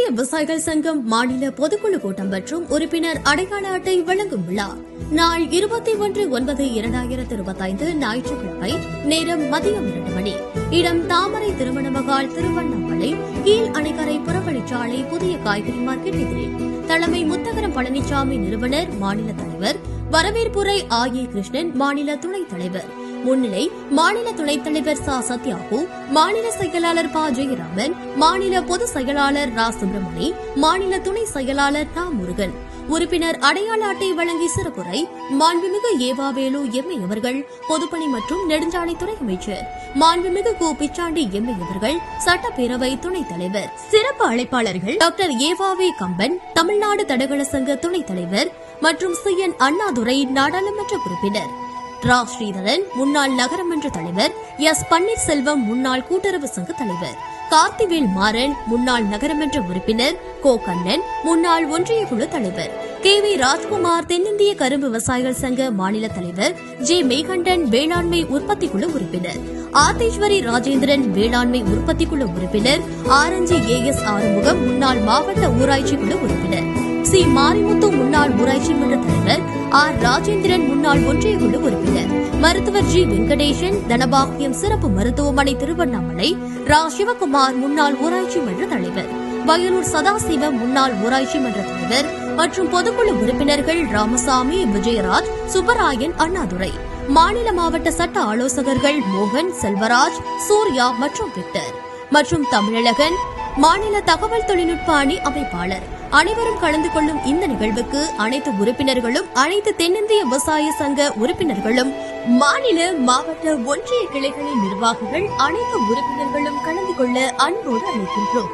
தென்னிந்திய விவசாயிகள் சங்கம் மாநில பொதுக்குழு கூட்டம் மற்றும் உறுப்பினர் அடையாள அட்டை வழங்கும் விழா நாள் 21/9/2025 ஞாயிற்றுக்கிழமை. நேரம் மதியம் 2 மணி. இடம் தாமரை திருமண மகால், திருவண்ணாமலை, கீழ் அணைக்கரை புறவழிச்சாலை, புதிய காய்கறி மார்க்கெட் எதிரில். தலைமை முத்தகரம் பழனிசாமி, நிறுவனர், மாநில தலைவர். வரவேற்புரை ஆ.ஏ. கிருஷ்ணன், மாநில துணைத் தலைவர். முன்னிலை மாநில துணைத் தலைவர் ச. சத்யாகு, மாநில செயலாளர் ப. ஜெயராமன், மாநில பொதுச் செயலாளர் ரா. சுப்பிரமணி, மாநில துணை செயலாளர் நா. முருகன். உறுப்பினர் அடையாள அட்டை வழங்கி சிறப்புரை மாண்புமிகு ஏவாவேலு எம்ஏ அவர்கள், பொதுப்பணி மற்றும் நெடுஞ்சாலைத்துறை அமைச்சர். மாண்புமிகு கு. பிச்சாண்டி எம்ஏ அவர்கள், சட்டப்பேரவை துணைத் தலைவர். சிறப்பு அழைப்பாளர்கள் டாக்டர் ஏவாவே கம்பன், தமிழ்நாடு தடகள சங்க துணைத் தலைவர் மற்றும் சி. என். அண்ணாதுரை, நாடாளுமன்ற உறுப்பினர். ரா. ஸ்ரீதரன், முன்னாள் நகரமன்ற தலைவர். எஸ். பன்னீர்செல்வம், முன்னாள் கூட்டுறவு சங்க தலைவர். கார்த்திவேல் மாறன், முன்னாள் நகரமன்ற உறுப்பினர். கோ. கண்ணன், முன்னாள் ஒன்றிய குழு தலைவர். கே. வி. ராஜ்குமார், தென்னிந்திய கரும்பு விவசாயிகள் சங்க மாநில தலைவர். ஜே. மெய்கண்டன், வேளாண்மை உற்பத்தி குழு உறுப்பினர். ஆத்தேஸ்வரி ராஜேந்திரன், வேளாண்மை உற்பத்தி குழு உறுப்பினர். ஆரஞ்சி ஏ. எஸ். ஆறுமுகம், முன்னாள் மாவட்ட ஊராட்சி குழு உறுப்பினர். சி. மாரிமுத்து, முன்னாள் ஊராட்சி மன்ற தலைவர். ஆர். ராஜேந்திரன், முன்னாள் ஒன்றிய குழு உறுப்பினர். மருத்துவர் ஜி. வெங்கடேசன், தனபாக்கியம் சிறப்பு மருத்துவமனை, திருவண்ணாமலை. ரா. சிவகுமார், முன்னாள் ஊராட்சி மன்ற தலைவர். வயலூர் சதாசிவம், முன்னாள் ஊராட்சி மன்ற தலைவர் மற்றும் பொதுக்குழு உறுப்பினர்கள் ராமசாமி, விஜயராஜ், சுப்பராயன், அண்ணாதுரை. மாநில மாவட்ட சட்ட ஆலோசகர்கள் மோகன், செல்வராஜ், சூர்யா மற்றும் விக்டர் மற்றும் தமிழழகன், மாநில தகவல் தொழில்நுட்ப அணி அமைப்பாளர். அனைவரும் கலந்து கொள்ளும் இந்த நிகழ்வுக்கு அனைத்து உறுப்பினர்களும், அனைத்து தென்னிந்திய விவசாய சங்க உறுப்பினர்களும், மாநில மாவட்ட ஒன்றிய கிளைகளின் நிர்வாகிகள், அனைத்து உறுப்பினர்களும் கலந்து கொள்ள அன்போடு அழைக்கின்றோம்.